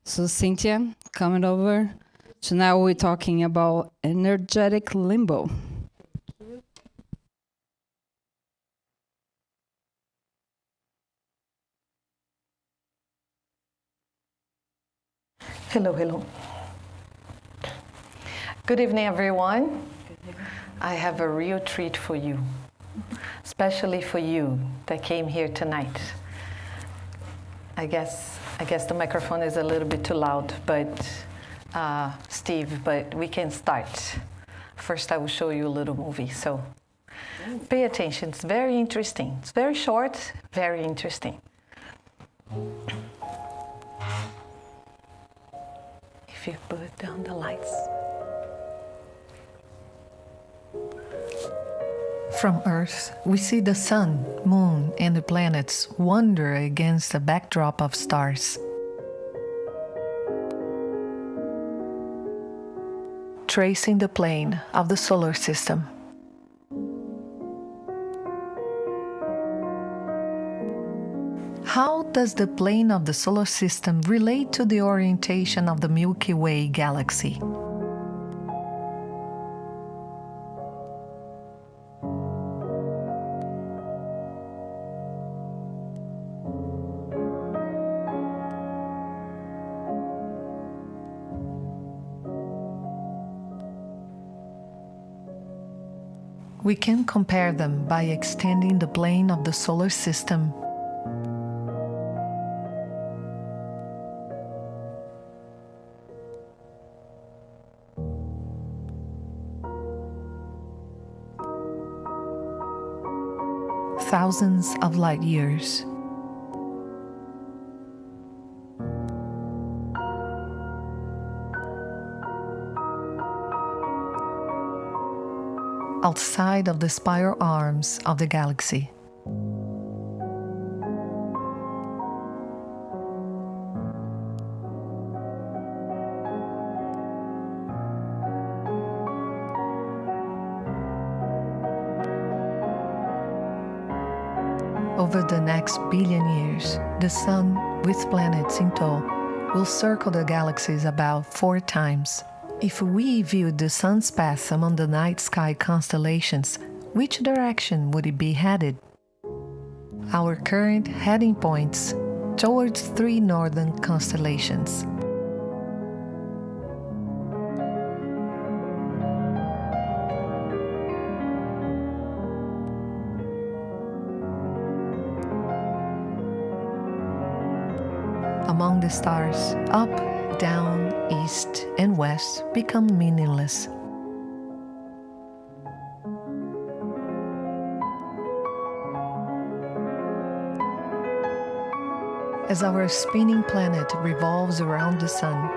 So Cintia, coming over. So now we're talking about energetic limbo. Hello. Good evening, everyone. I have a real treat for you, especially for you that came here tonight. I guess the microphone is a little bit too loud, but Steve, but we can start. First, I will show you a little movie, so pay attention. It's very interesting. It's very short, very interesting. If you put down the lights. From Earth, we see the sun, moon, and the planets wander against a backdrop of stars. Tracing the plane of the solar system. How does the plane of the solar system relate to the orientation of the Milky Way galaxy? We can compare them by extending the plane of the solar system. Thousands of light years. Outside of the spiral arms of the galaxy. Over the next billion years, the Sun, with planets in tow, will circle the galaxies about 4 times. If we viewed the Sun's path among the night sky constellations, which direction would it be headed? Our current heading points towards 3 northern constellations. Among the stars, up, down, east, and west become meaningless. As our spinning planet revolves around the Sun,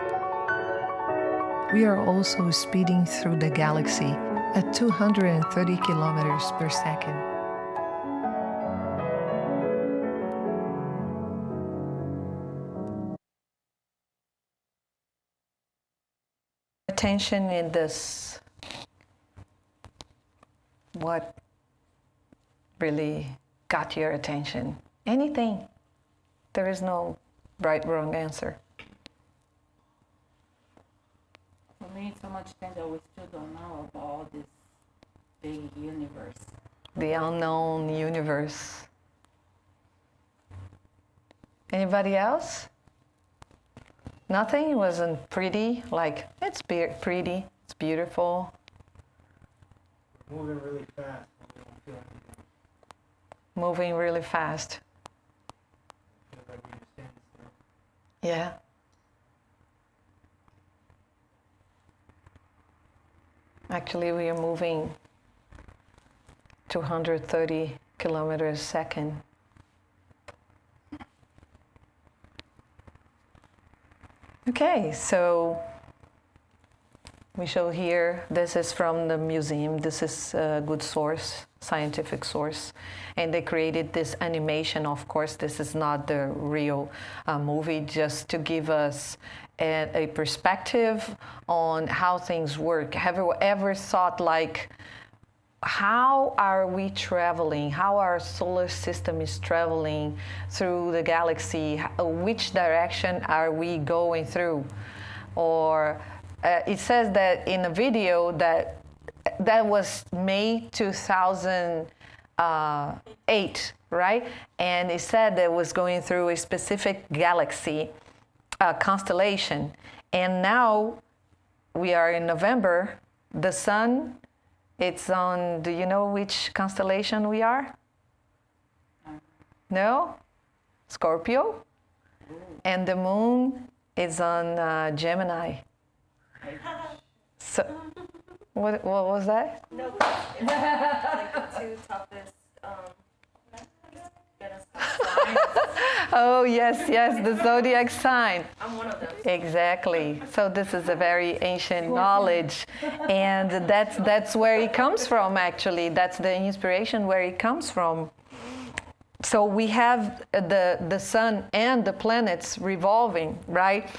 we are also speeding through the galaxy at 230 kilometers per second. Attention in this, what really got your attention? Anything. There is no right, wrong answer. For me, it's so much things that we still don't know about all this big universe. The unknown universe. Anybody else? Nothing? It wasn't pretty? Like, it's pretty, it's beautiful. Moving really fast. We don't feel anything. Moving really fast. Feels like we just stand still. Yeah. Actually, we are moving 230 kilometers a second. Okay, so we show here, this is from the museum. This is a good source, scientific source. And they created this animation. Of course, this is not the real movie, just to give us a perspective on how things work. Have you ever thought, like, how are we traveling? How our solar system is traveling through the galaxy? Which direction are we going through? Or it says that in a video that was May 2008, right? And it said that it was going through a specific galaxy constellation. And now we are in November. The sun, it's on, do you know which constellation we are? No? Scorpio? And the moon is on Gemini. So, what was that? No, it's like the two toughest signs. Oh, yes, the zodiac sign. I'm one of them. Exactly. So this is a very ancient knowledge, and that's where it comes from, actually. That's the inspiration where it comes from. So we have the sun and the planets revolving, right?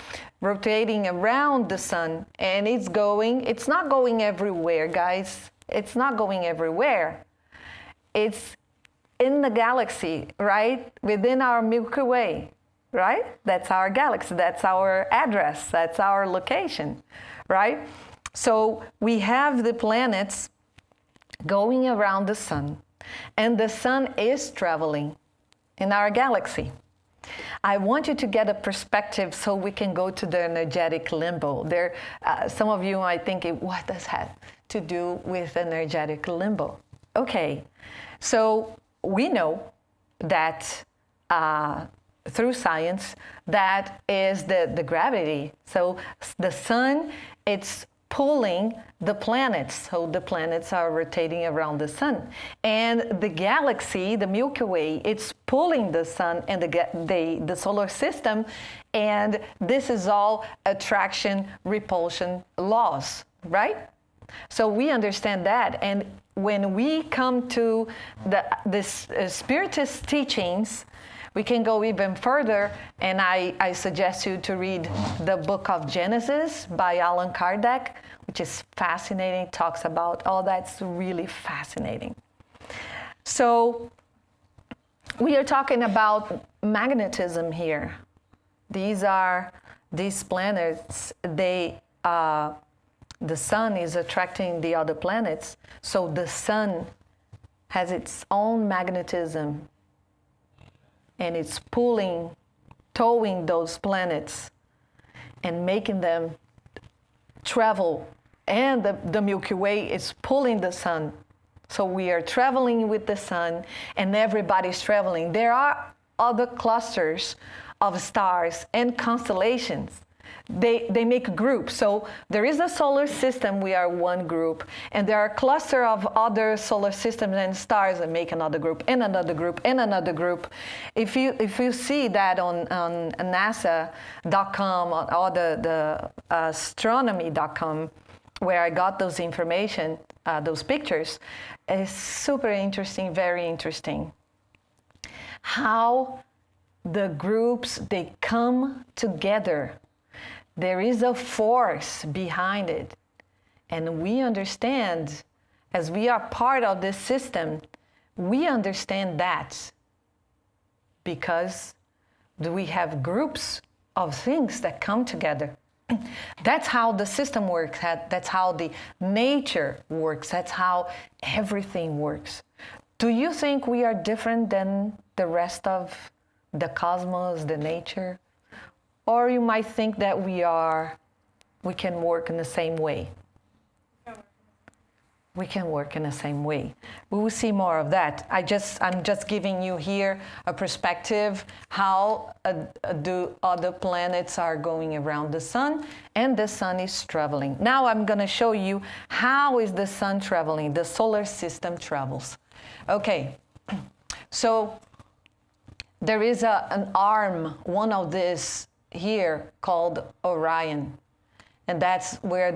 Rotating around the sun, and it's not going everywhere, guys. It's not going everywhere. It's in the galaxy, right? Within our Milky Way, right? That's our galaxy, that's our address, that's our location, right? So we have the planets going around the sun, and the sun is traveling in our galaxy. I want you to get a perspective so we can go to the energetic limbo. There, some of you might think, what does that have to do with energetic limbo? Okay, so we know that through science, that is the gravity. So the sun, it's pulling the planets. So the planets are rotating around the sun. And the galaxy, the Milky Way, it's pulling the sun and the solar system. And this is all attraction, repulsion laws, right? So we understand that. And when we come to this Spiritist teachings, we can go even further, and I suggest you to read the book of Genesis by Allan Kardec, which is fascinating, talks about all that's really fascinating. So we are talking about magnetism here. These planets, the sun is attracting the other planets, so the sun has its own magnetism, and it's towing those planets and making them travel. And the Milky Way is pulling the sun. So we are traveling with the sun, and everybody's traveling. There are other clusters of stars and constellations. They make groups. So there is a solar system, we are one group, and there are a cluster of other solar systems and stars that make another group, and another group, and another group. If you see that on NASA.com or the astronomy.com, where I got those information, those pictures, it's super interesting, very interesting. How the groups, they come together. There is a force behind it. And we understand, as we are part of this system, we understand that because we have groups of things that come together. That's how the system works. That's how the nature works. That's how everything works. Do you think we are different than the rest of the cosmos, the nature? Or you might think that we can work in the same way. We can work in the same way. We will see more of that. I'm just giving you here a perspective how the other planets are going around the sun, and the sun is traveling. Now I'm going to show you how is the sun traveling, the solar system travels. Okay, so there is an arm, one of these here called Orion, and that's where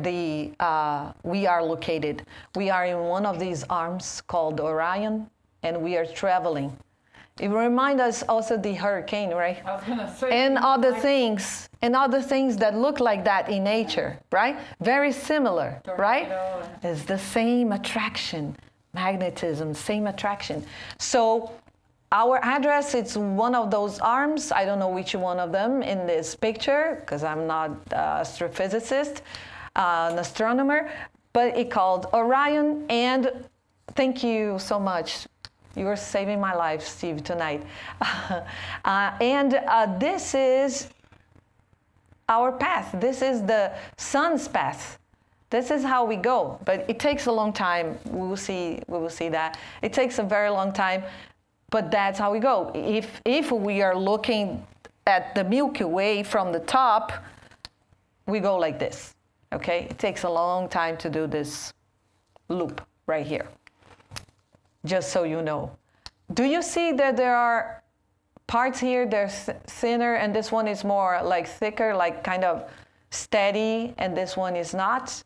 we are located. We are in one of these arms called Orion, and we are traveling. It reminds us also the hurricane, right? I was gonna say. And other things that look like that in nature, right? Very similar, right? It's the same attraction, magnetism, same attraction. So our address, it's one of those arms. I don't know which one of them in this picture, because I'm not an astrophysicist, an astronomer, but it's called Orion. And thank you so much. You're saving my life, Steve, tonight. This is our path. This is the sun's path. This is how we go, but it takes a long time. We will see that. It takes a very long time, but that's how we go. If we are looking at the Milky Way from the top, we go like this, okay? It takes a long time to do this loop right here, just so you know. Do you see that there are parts here, they're thinner, and this one is more like thicker, like kind of steady, and this one is not?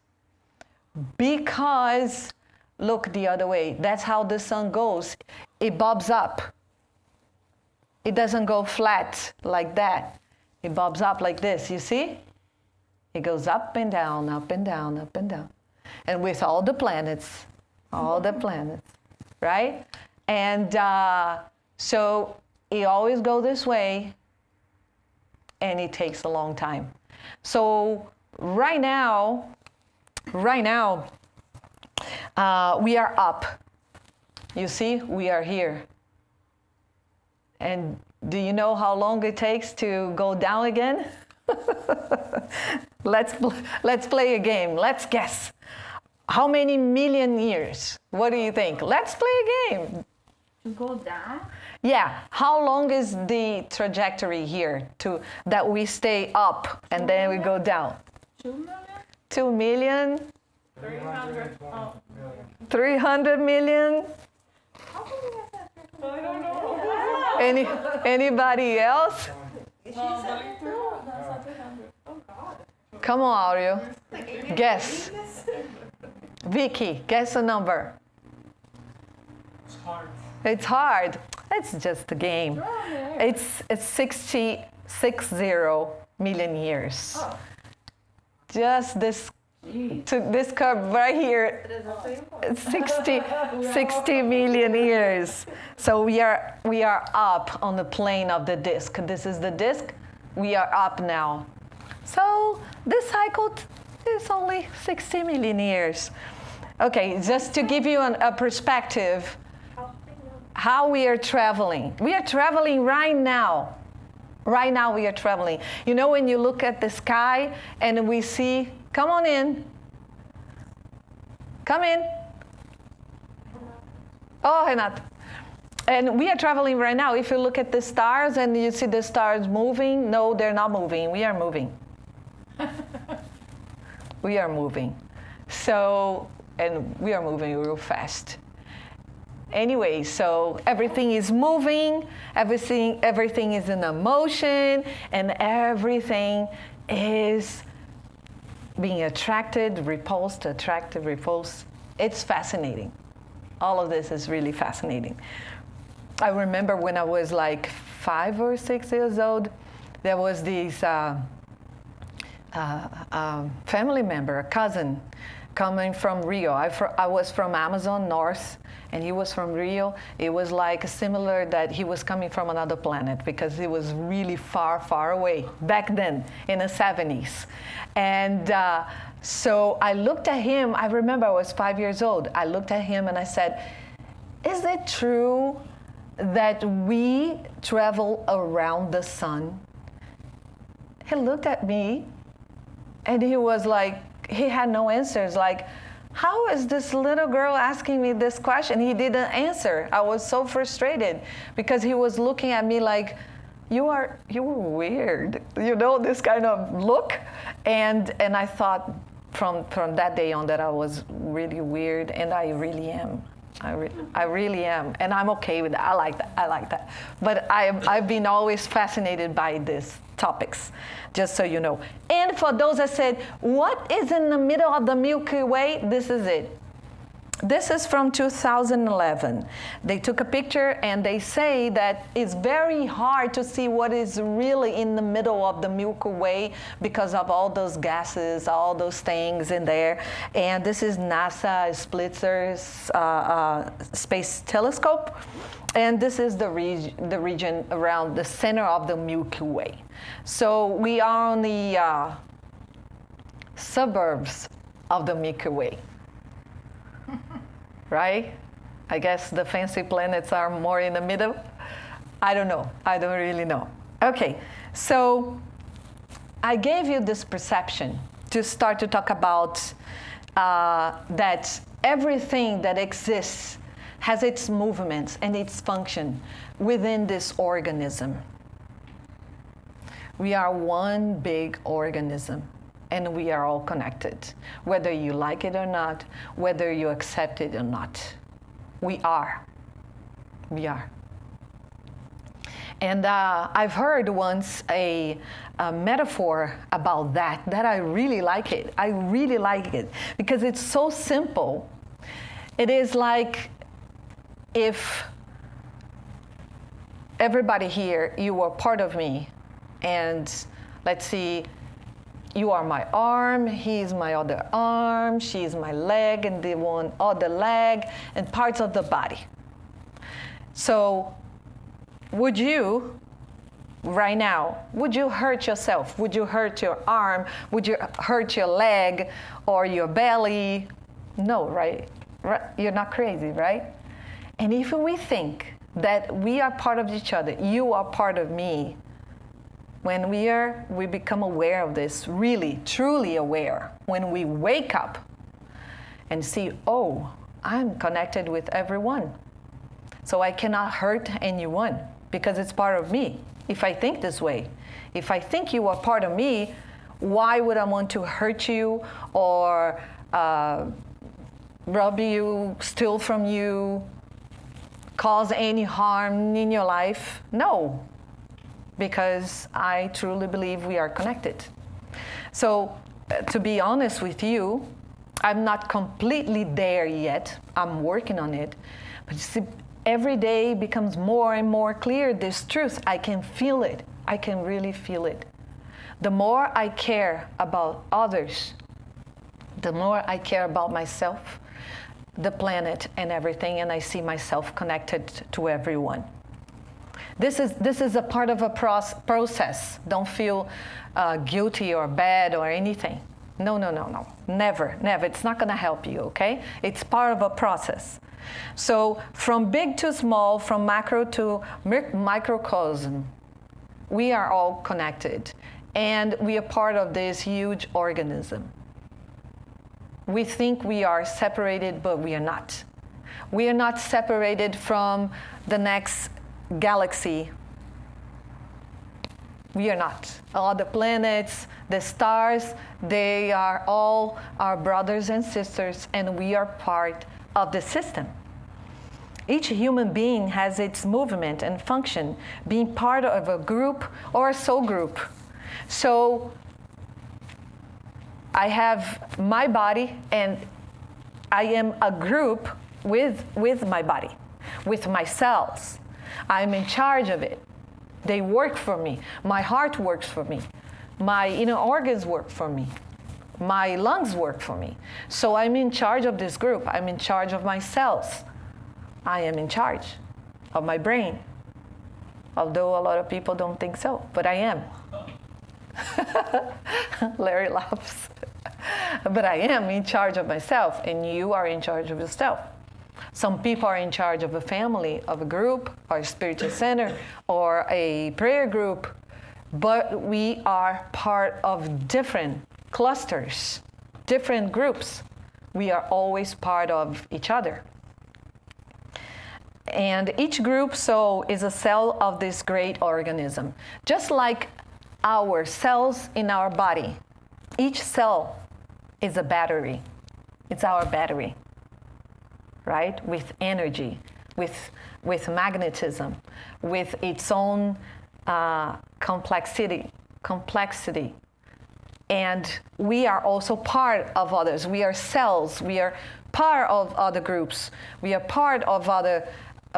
Because look the other way. That's how the sun goes. It bobs up. It doesn't go flat like that. It bobs up like this, you see? It goes up and down, up and down, up and down. And with all the planets, right? And so it always goes this way, and it takes a long time. So right now, we are up. You see, we are here. And do you know how long it takes to go down again? Let's play a game. Let's guess. How many million years? What do you think? Let's play a game. To go down? Yeah. How long is the trajectory here that we stay up and then we go down? 2 million? 2 million? 300. 300 million? How come we have that? I don't know. Anybody else? No, that's not 300. Oh, God. Come on, Aureo. Guess. Vicky, guess a number. It's hard. It's hard. It's just a game. It's 60 million years. Oh. Just this curve right here. It's 60 million years. So we are up on the plane of the disk. This is the disk. We are up now. So this cycle is only 60 million years. Okay, just to give you a perspective, how we are traveling. We are traveling right now. Right now we are traveling. You know, when you look at the sky and we see, come on in. Come in. Oh, Renata. And we are traveling right now. If you look at the stars and you see the stars moving, no, they're not moving. We are moving. We are moving. So, and we are moving real fast. Anyway, so everything is moving, everything is in a motion, and everything is being attracted, repulsed. It's fascinating. All of this is really fascinating. I remember when I was like 5 or 6 years old, there was this family member, a cousin, coming from Rio. I was from Amazon North, and he was from Rio. It was like similar that he was coming from another planet because he was really far, far away back then in the 70s. And so I looked at him. I remember I was 5 years old. I looked at him and I said, is it true that we travel around the sun? He looked at me and he was like, he had no answers. Like, how is this little girl asking me this question? He didn't answer. I was so frustrated because he was looking at me like, you were weird, you know, this kind of look. And I thought from that day on that I was really weird, and I really am. I really am, and I'm okay with that. I like that. But I've been always fascinated by these topics, just so you know. And for those that said, what is in the middle of the Milky Way? This is it. This is from 2011. They took a picture and they say that it's very hard to see what is really in the middle of the Milky Way because of all those gases, all those things in there. And this is NASA Splitzer's space telescope. And this is the region around the center of the Milky Way. So we are on the suburbs of the Milky Way. Right? I guess the fancy planets are more in the middle. I don't know. I don't really know. Okay, so I gave you this perception to start to talk about that everything that exists has its movements and its function within this organism. We are one big organism. And we are all connected, whether you like it or not, whether you accept it or not. We are. We are. And I've heard once a metaphor about that I really like it. I really like it because it's so simple. It is like if everybody here, you are part of me, and let's see, you are my arm, he's my other arm, she's my leg, and the one other leg, and parts of the body. So would you, right now, would you hurt yourself? Would you hurt your arm? Would you hurt your leg or your belly? No, right? You're not crazy, right? And if we think that we are part of each other, you are part of me, when we become aware of this, really, truly aware, when we wake up and see, oh, I'm connected with everyone. So I cannot hurt anyone because it's part of me. If I think this way, if I think you are part of me, why would I want to hurt you or rob you, steal from you, cause any harm in your life? No. Because I truly believe we are connected. So to be honest with you, I'm not completely there yet. I'm working on it. But you see, every day becomes more and more clear, this truth. I can feel it. I can really feel it. The more I care about others, the more I care about myself, the planet, and everything, and I see myself connected to everyone. This is a part of a process. Don't feel guilty or bad or anything. No. Never. It's not going to help you, okay? It's part of a process. So from big to small, from macro to microcosm, we are all connected. And we are part of this huge organism. We think we are separated, but we are not. We are not separated from the next galaxy. We are not. All the planets, the stars, they are all our brothers and sisters, and we are part of the system. Each human being has its movement and function, being part of a group or a soul group. So I have my body, and I am a group with my body, with my cells. I'm in charge of it. They work for me. My heart works for me. My inner organs work for me. My lungs work for me. So I'm in charge of this group. I'm in charge of my cells. I am in charge of my brain. Although a lot of people don't think so, but I am. Larry laughs. But I am in charge of myself, and you are in charge of yourself. Some people are in charge of a family, of a group, or a spiritual center, or a prayer group, but we are part of different clusters, different groups. We are always part of each other. And each group, so, is a cell of this great organism. Just like our cells in our body, each cell is a battery. It's our battery. Right? With energy, with magnetism, with its own complexity. And we are also part of others. We are cells. We are part of other groups. We are part of other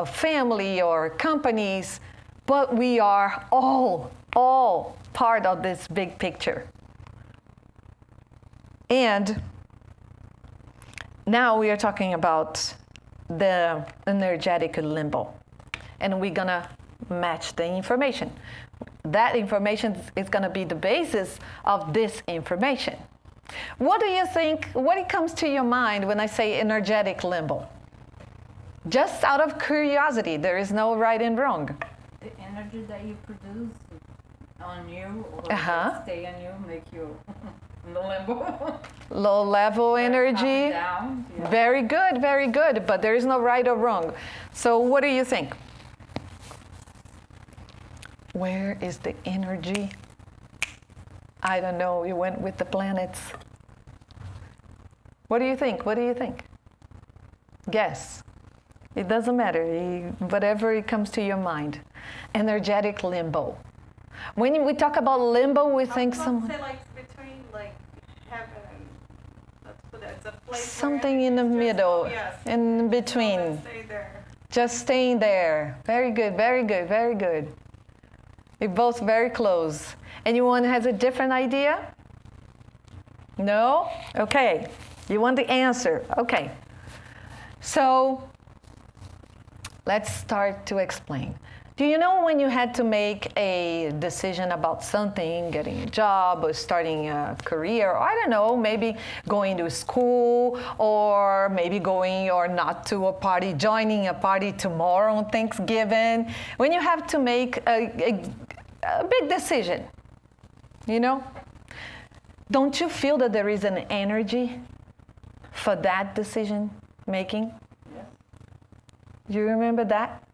family or companies, but we are all part of this big picture. And now we are talking about the energetic limbo. And we're going to match the information. That information is going to be the basis of this information. What do you think, what comes to your mind when I say energetic limbo? Just out of curiosity, there is no right and wrong. The energy that you produce on you or stay on you make you in the limbo. Low level energy. Down, yeah. Very good, but there is no right or wrong. So what do you think? Where is the energy? I don't know, you went with the planets. What do you think? What do you think? Guess. It doesn't matter, whatever it comes to your mind. Energetic limbo. When we talk about limbo, we think some... Say like between like heaven and, let's put it, it's a place something in the middle, in between. Let's stay there. Just staying there. Very good, very good, very good. We're both very close. Anyone has a different idea? No? Okay. You want the answer? Okay. So, let's start to explain. Do you know when you had to make a decision about something, getting a job or starting a career, or I don't know, maybe going to school or maybe going or not to a party, joining a party tomorrow on Thanksgiving, when you have to make a big decision, you know? Don't you feel that there is an energy for that decision making? Yes. You remember that?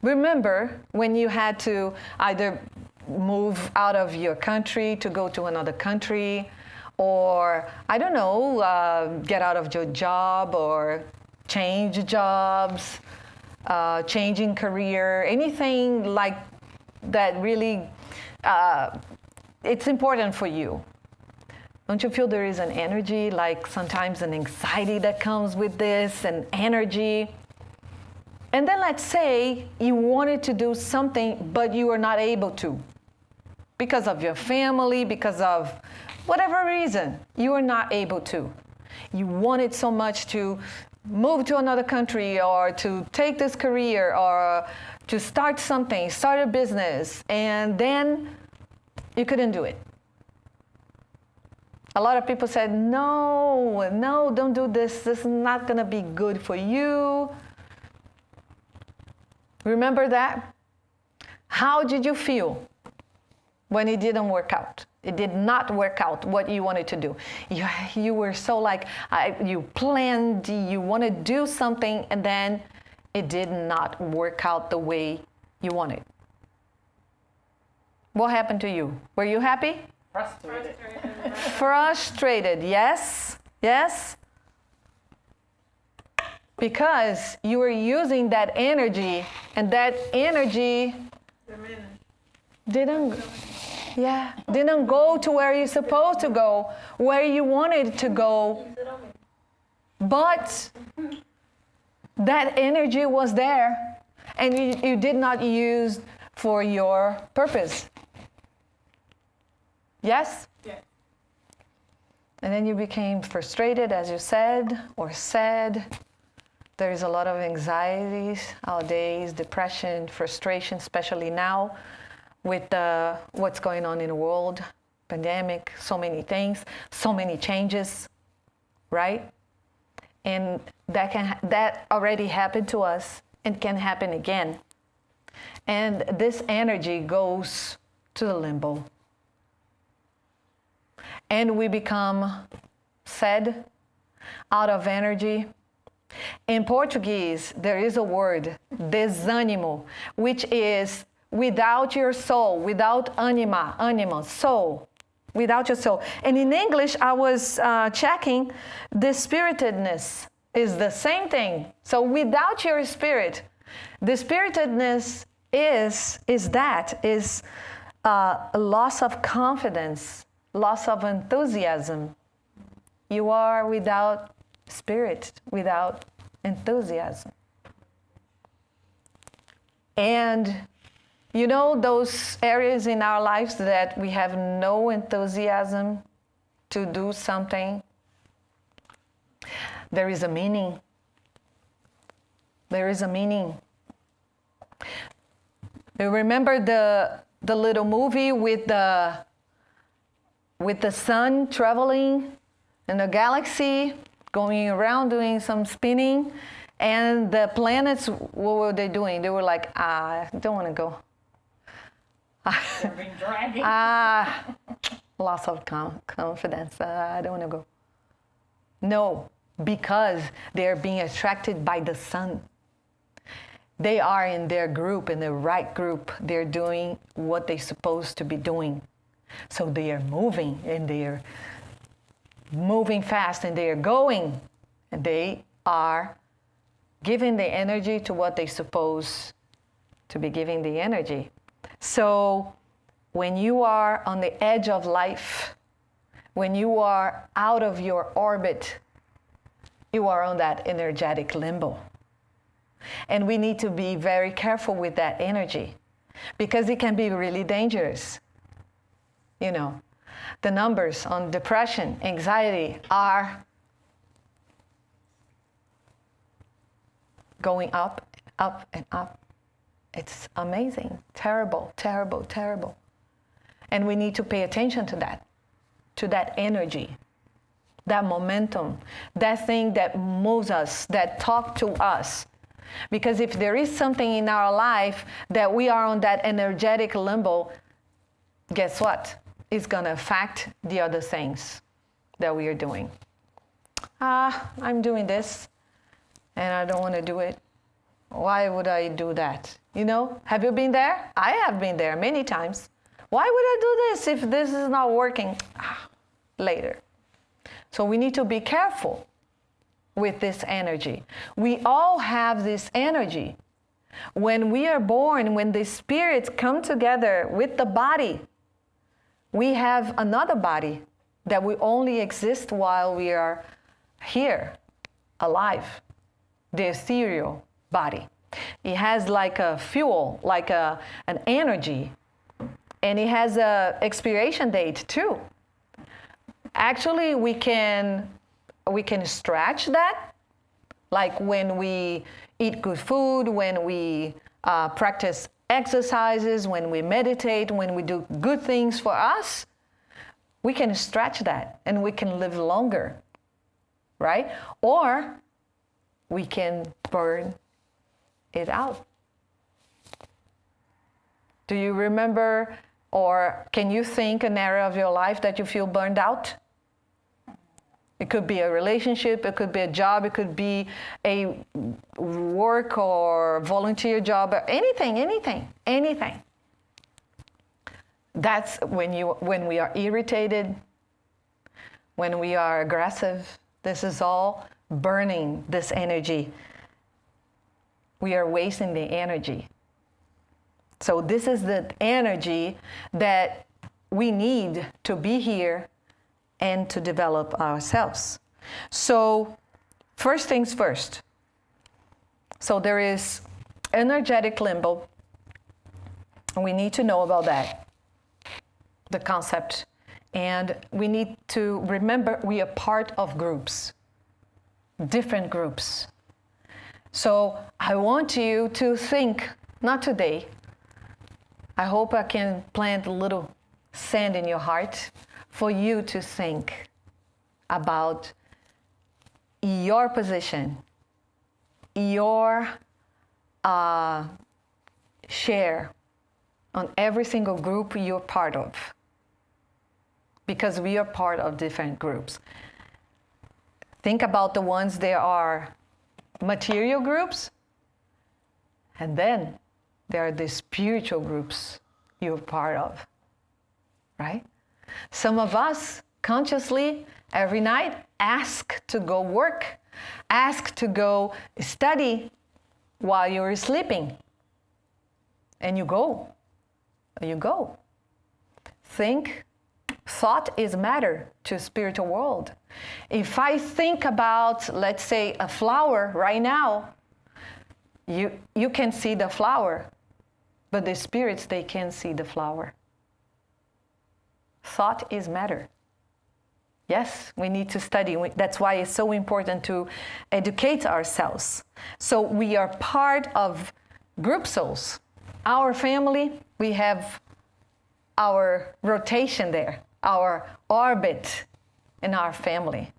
Remember when you had to either move out of your country to go to another country, or, I don't know, get out of your job or change jobs, changing career, anything like that really, it's important for you. Don't you feel there is an energy, like sometimes an anxiety that comes with this, and energy? And then let's say you wanted to do something, but you were not able to. Because of your family, because of whatever reason, you were not able to. You wanted so much to move to another country, or to take this career, or to start something, start a business, and then you couldn't do it. A lot of people said, no, don't do this. This is not going to be good for you. Remember that? How did you feel when it didn't work out? It did not work out what you wanted to do. You were so like, you planned, you want to do something, and then it did not work out the way you wanted. What happened to you? Were you happy? Frustrated. Frustrated, yes, yes. Because you were using that energy, and that energy didn't go to where you're supposed to go, where you wanted to go. But that energy was there, and you did not use for your purpose. Yes? Yeah. And then you became frustrated, as you said, or sad. There is a lot of anxieties nowadays, depression, frustration, especially now with what's going on in the world, pandemic, so many things, so many changes, right? And that already happened to us and can happen again. And this energy goes to the limbo. And we become sad, out of energy. In Portuguese, there is a word, desânimo, which is without your soul, without anima, soul, without your soul. And in English, I was checking, the spiritedness is the same thing. So without your spirit, the spiritedness is a loss of confidence, loss of enthusiasm. You are without spirit without enthusiasm. And you know those areas in our lives that we have no enthusiasm to do something? There is a meaning. There is a meaning. You remember the little movie with the sun traveling in the galaxy, going around doing some spinning, and the planets, what were they doing? They were like, I don't want to go. They're being dragged. Loss of confidence. I don't want to go. No, because they're being attracted by the sun. They are in their group, in the right group. They're doing what they're supposed to be doing. So they are moving, and they're moving fast, and they are going, and they are giving the energy to what they're supposed to be giving the energy. So when you are on the edge of life, when you are out of your orbit, you are on that energetic limbo. And we need to be very careful with that energy because it can be really dangerous. You know, the numbers on depression, anxiety are going up, up, and up. It's amazing. Terrible, terrible, terrible. And we need to pay attention to that energy, that momentum, that thing that moves us, that talks to us. Because if there is something in our life that we are on that energetic limbo, guess what? It's going to affect the other things that we are doing. I'm doing this, and I don't want to do it. Why would I do that? You know, have you been there? I have been there many times. Why would I do this if this is not working? Later. So we need to be careful with this energy. We all have this energy. When we are born, when the spirits come together with the body, we have another body that will only exist while we are here, alive, the ethereal body. It has like a fuel, like an energy, and it has an expiration date too. Actually, we can stretch that, like when we eat good food, when we practice exercises, when we meditate, when we do good things for us, we can stretch that and we can live longer, right? Or we can burn it out. Do you remember, or can you think an area of your life that you feel burned out? It could be a relationship, it could be a job, it could be a work or volunteer job, or anything. That's when we are irritated, when we are aggressive. This is all burning this energy. We are wasting the energy. So this is the energy that we need to be here and to develop ourselves. So first things first. So there is energetic limbo. We need to know about that, the concept. And we need to remember we are part of groups, different groups. So I want you to think, not today, I hope I can plant a little sand in your heart for you to think about your position, your share on every single group you're part of. Because we are part of different groups. Think about the ones that are material groups, and then there are the spiritual groups you're part of, right? Some of us consciously every night ask to go work, ask to go study while you're sleeping. And you go. Think Thought is matter to spiritual world. If I think about, let's say, a flower right now, you can see the flower, but the spirits, they can't see the flower. Thought is matter. Yes, we need to study. That's why it's so important to educate ourselves. So we are part of group souls. Our family, we have our rotation there, our orbit in our family.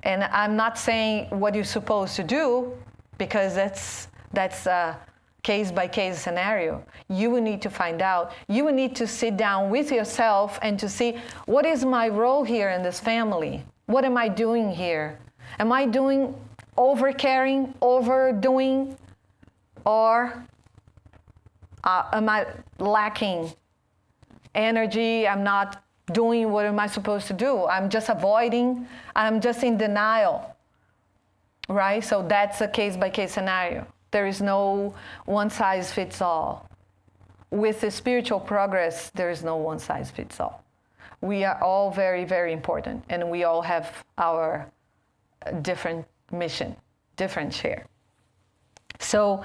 And I'm not saying what you're supposed to do, because that's a case-by-case scenario. You will need to find out. You will need to sit down with yourself and to see, what is my role here in this family? What am I doing here? Am I doing over-caring, overdoing, or am I lacking energy? I'm not doing what am I supposed to do? I'm just avoiding. I'm just in denial, right? So that's a case-by-case scenario. There is no one-size-fits-all. With the spiritual progress, there is no one-size-fits-all. We are all very, very important, and we all have our different mission, different share. So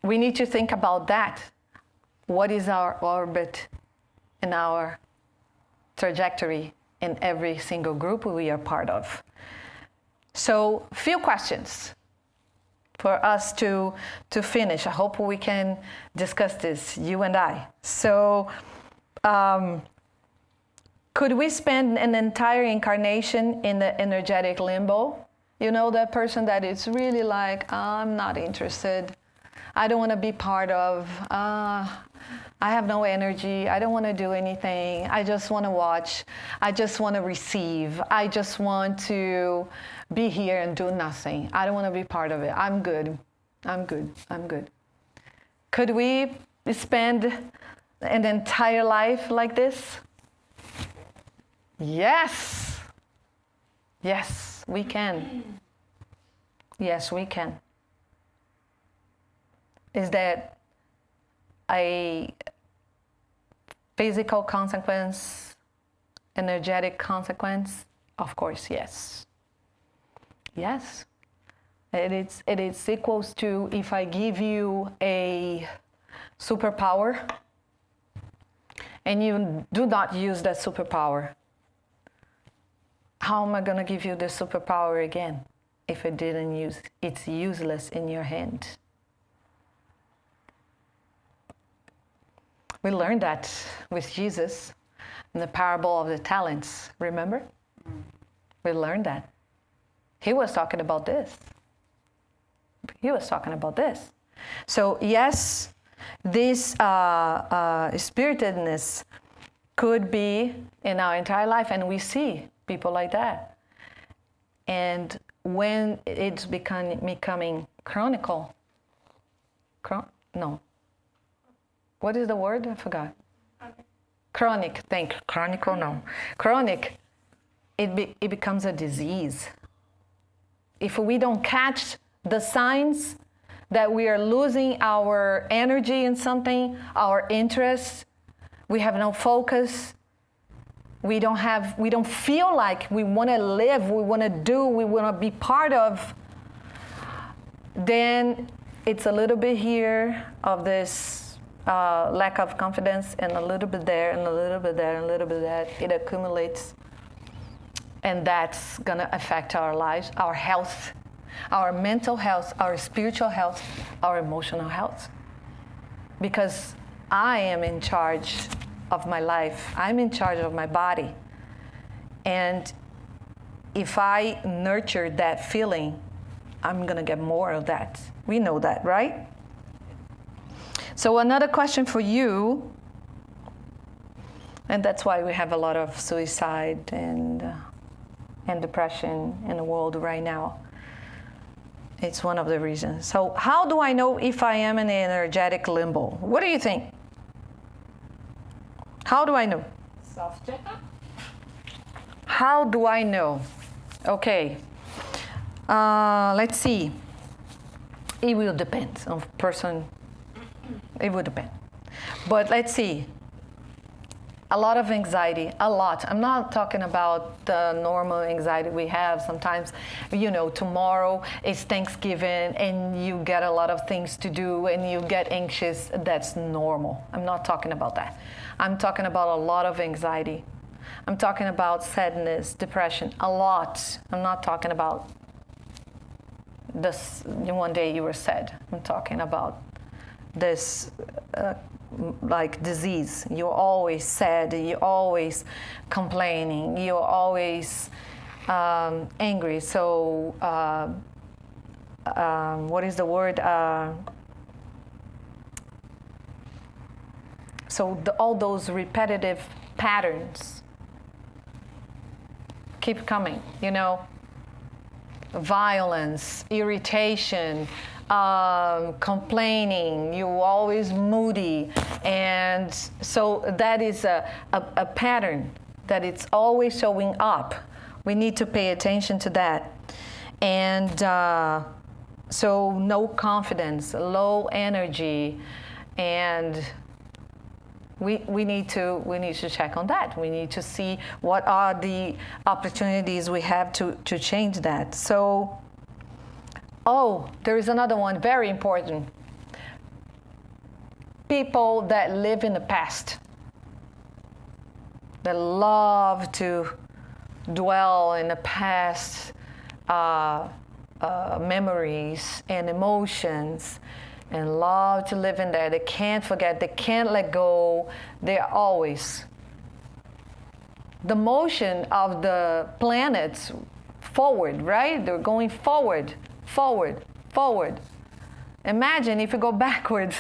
we need to think about that. What is our orbit and our trajectory in every single group we are part of? So, few questions for us to finish. I hope we can discuss this, you and I. So, could we spend an entire incarnation in the energetic limbo? You know, that person that is really like, I'm not interested. I don't want to be part of. I have no energy. I don't want to do anything. I just want to watch. I just want to receive. I just want to be here and do nothing. I don't want to be part of it. I'm good. I'm good. I'm good. Could we spend an entire life like this? Yes. Yes, we can. Yes, we can. Is that a physical consequence, energetic consequence? Of course, yes. Yes. It is equals to, if I give you a superpower and you do not use that superpower, how am I going to give you the superpower again if I didn't use it? It's useless in your hand. We learned that with Jesus in the parable of the talents, remember? We learned that. He was talking about this. He was talking about this. So yes, this spiritedness could be in our entire life, and we see people like that. And when it's becoming chronicle, what is the word? I forgot. Chronic. Chronicle, no. Chronic, it becomes a disease. If we don't catch the signs that we are losing our energy in something, our interest, we have no focus, we don't feel like we want to live, we want to do, we want to be part of, then it's a little bit here of this lack of confidence, and a little bit there, and a little bit there, and a little bit there. It accumulates, and that's going to affect our lives, our health, our mental health, our spiritual health, our emotional health. Because I am in charge of my life. I'm in charge of my body. And if I nurture that feeling, I'm going to get more of that. We know that, right? So another question for you, and that's why we have a lot of suicide and depression in the world right now. It's one of the reasons. So how do I know if I am in an energetic limbo? What do you think? How do I know? Self-checkup. How do I know? Okay. Let's see. It will depend on person. It will depend. But let's see. a lot of anxiety, a lot. I'm not talking about the normal anxiety we have sometimes. You know, tomorrow is Thanksgiving and you get a lot of things to do and you get anxious. That's normal. I'm not talking about that. I'm talking about a lot of anxiety. I'm talking about sadness, depression, a lot. I'm not talking about this one day you were sad. I'm talking about this like disease. You're always sad, you're always complaining, you're always angry. So what is the word? All those repetitive patterns keep coming, you know, violence, irritation, complaining, you're always moody. And so that is a pattern that it's always showing up. We need to pay attention to that. And so no confidence, low energy, and we need to check on that. We need to see what are the opportunities we have to change that. So, there is another one, very important. People that live in the past, that love to dwell in the past memories and emotions, and love to live in there. They can't forget, they can't let go. They're always. The motion of the planets forward, right? They're going forward, forward, forward. Imagine if you go backwards,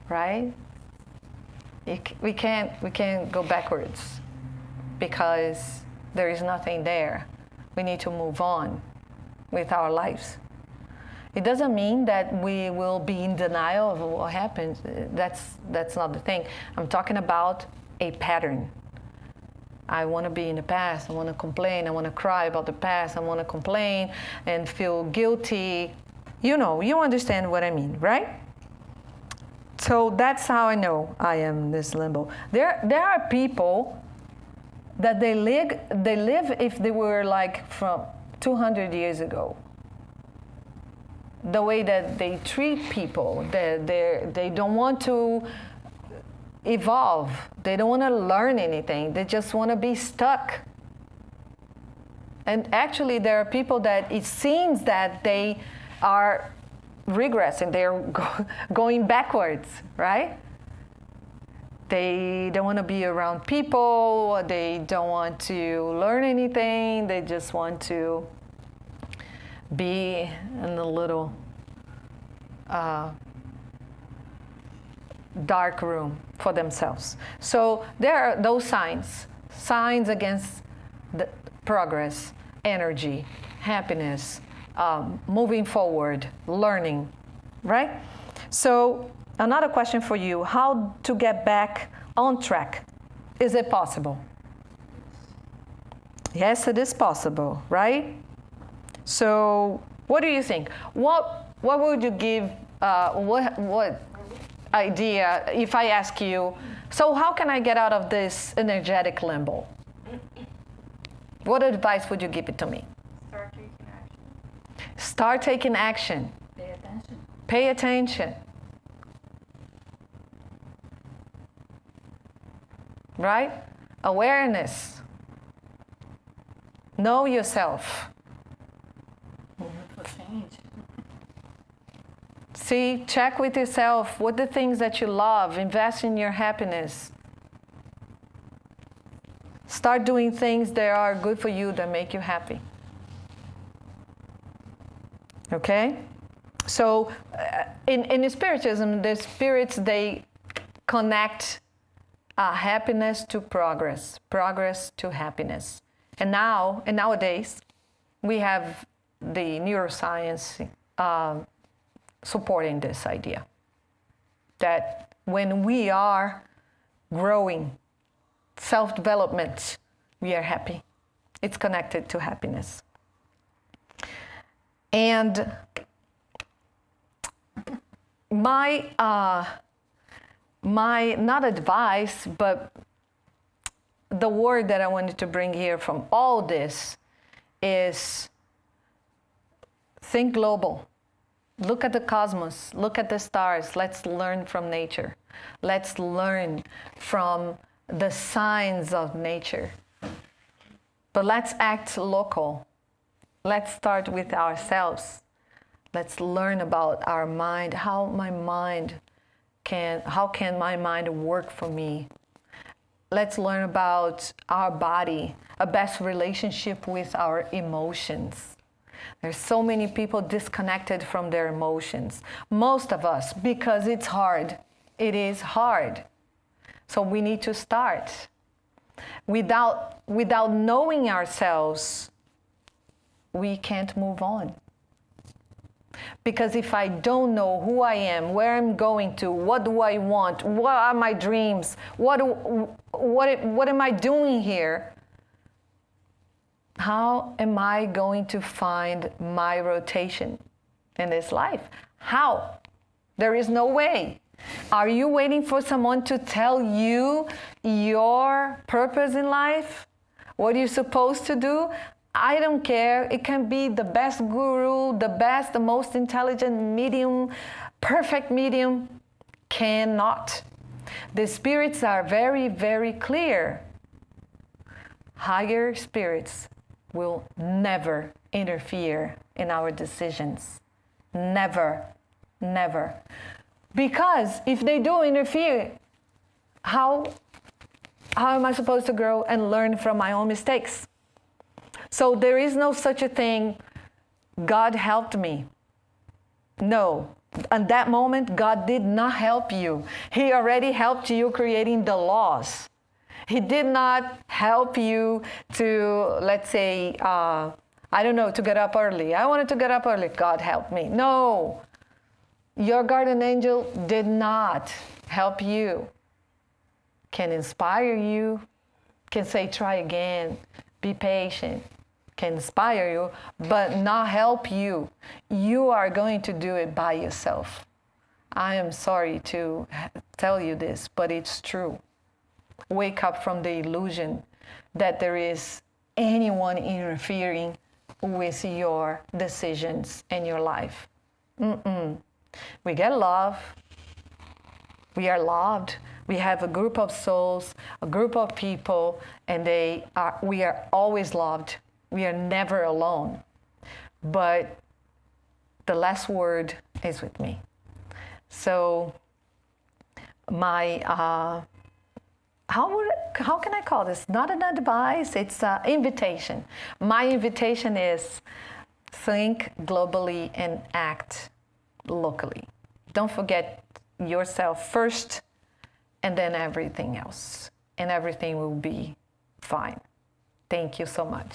right? We can't go backwards because there is nothing there. We need to move on with our lives. It doesn't mean that we will be in denial of what happened. That's not the thing. I'm talking about a pattern. I want to be in the past. I want to complain. I want to cry about the past. I want to complain and feel guilty. You know, you understand what I mean, right? So that's how I know I am this limbo. There are people that they live if they were like from 200 years ago. The way that they treat people, they don't want to evolve. They don't want to learn anything. They just want to be stuck. And actually, there are people that it seems that they are regressing. They're going backwards, right? They don't want to be around people. They don't want to learn anything. They just want to be in a little dark room for themselves. So there are those signs against the progress, energy, happiness, moving forward, learning, right? So another question for you, how to get back on track? Is it possible? Yes, it is possible, right? So, what do you think? What would you give? What idea if I ask you? So, how can I get out of this energetic limbo? What advice would you give it to me? Start taking action. Start taking action. Pay attention. Pay attention. Right? Awareness. Know yourself. For change. See, check with yourself. What are the things that you love? Invest in your happiness. Start doing things that are good for you, that make you happy. Okay? So, in Spiritism, the spirits, they connect happiness to progress, progress to happiness. And nowadays, we have the neuroscience supporting this idea that when we are growing, self-development, we are happy. It's connected to happiness. And my my, not advice, but the word that I wanted to bring here from all this is think global. Look at the cosmos, look at the stars. Let's learn from nature. Let's learn from the signs of nature. But let's act local. Let's start with ourselves. Let's learn about our mind, how can my mind work for me? Let's learn about our body, a best relationship with our emotions. There's so many people disconnected from their emotions. Most of us, because it's hard. It is hard. So we need to start. Without knowing ourselves, we can't move on. Because if I don't know who I am, where I'm going to, what do I want, what are my dreams, what am I doing here, how am I going to find my rotation in this life? How? There is no way. Are you waiting for someone to tell you your purpose in life? What you're supposed to do? I don't care. It can be the best guru, the most intelligent medium, perfect medium. Cannot. The spirits are very, very clear. Higher spirits will never interfere in our decisions. Never, never. Because if they do interfere, how am I supposed to grow and learn from my own mistakes? So there is no such a thing, God helped me. No, at that moment, God did not help you. He already helped you creating the laws. He did not help you to, let's say, to get up early. I wanted to get up early. God helped me. No, your guardian angel did not help you. Can inspire you, can say, try again, be patient. Can inspire you, but not help you. You are going to do it by yourself. I am sorry to tell you this, but it's true. Wake up from the illusion that there is anyone interfering with your decisions and your life. We get love. We are loved. We have a group of souls, a group of people, and we are always loved. We are never alone. But the last word is with me. So my, how can I call this? Not an advice, it's an invitation. My invitation is think globally and act locally. Don't forget yourself first and then everything else. And everything will be fine. Thank you so much.